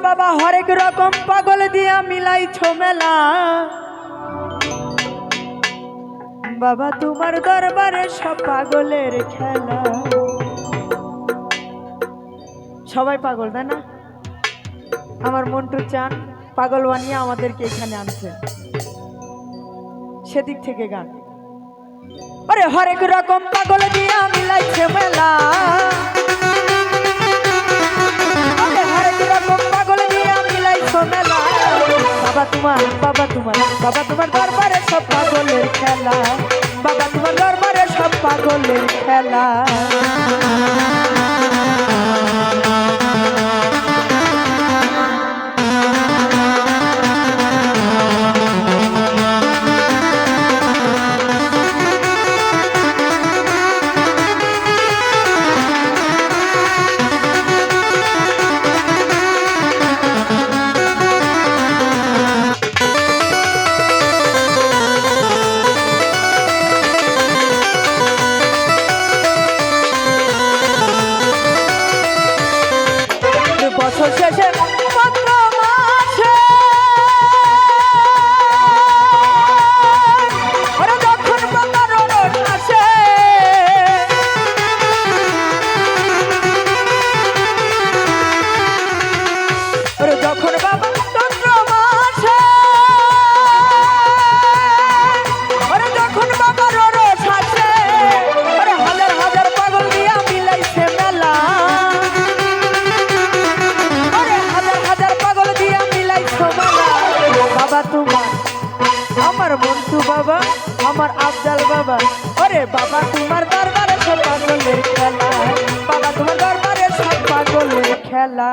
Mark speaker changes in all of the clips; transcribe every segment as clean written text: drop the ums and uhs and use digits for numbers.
Speaker 1: বাবা হরেক রকম পাগল দিয়া মিলাইছো মেলা। বাবা তোমার দরবারে সব পাগলের খেলা। সবাই পাগল তাই না? আমার মন্টু চান পাগল বানিয়ে আমাদেরকে এখানে আনছে, সেদিক থেকে গান। আরে হরেক রকম পাগল দিয়া মিলাইছে মেলা। আরে হরেক রকম পাগল দিয়া মিলাইছো মেলা। বাবা তোমার বাবা তোমার বাবা তোমার দরবারে সব পাগলের খেলা। বাবা তোমার দরবারে সব পাগলের খেলা। বছর শেষে পত্র মাসে ওরা যখন বাবার রোড আসে, ওরা যখন বাবা চন্দ্র মাসে, ওরা যখন বাবার রোড আসে, ওরা হাজার হাজার পাগল দিয়া মিলাইছে মেলা। বাবা তোমার আমার মন্টু বাবা আমার আফজাল বাবা। ওরে বাবা তোমার দরবারে সব পাগলের খেলা। বাবা তোমার দরবারে সব পাগলের খেলা।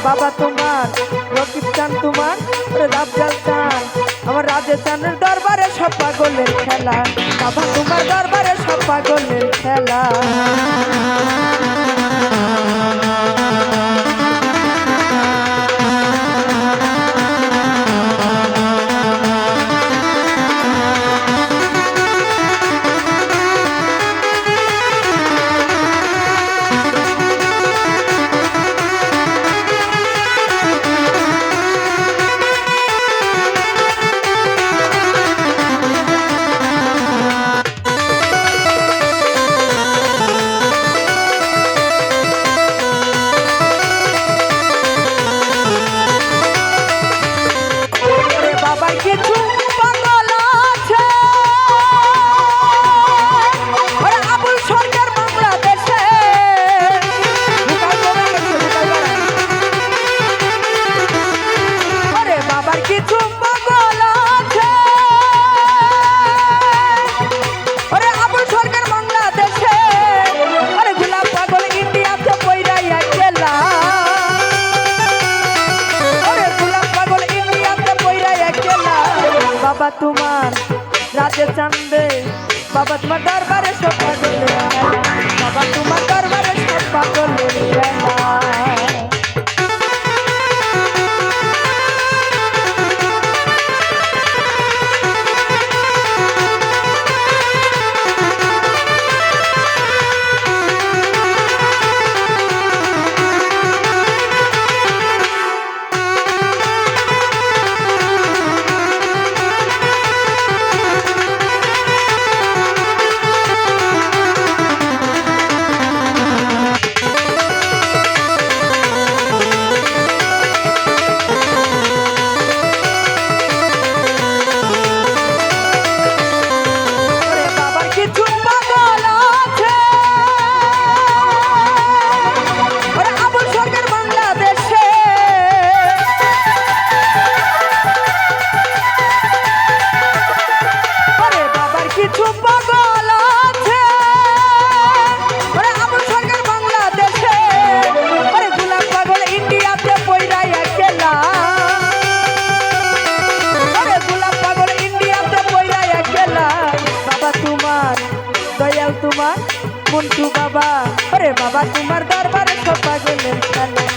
Speaker 1: বাবা তোমার রকিব চান তোমার আফজাল চান আমার রাজে চানের দরবারে সব পাগলের খেলা। বাবা তোমার দরবারে সব পাগলের খেলা। বাবা তোমার রাজে চান্দে বাবা তোমার দরবারে সব পাগলের খেলা। বাবা তোমার দরবারে সব পাগলের খেলা। মন্টু বাবা, ওরে বাবা তোমার দরবারে সব পাগলের খেলা।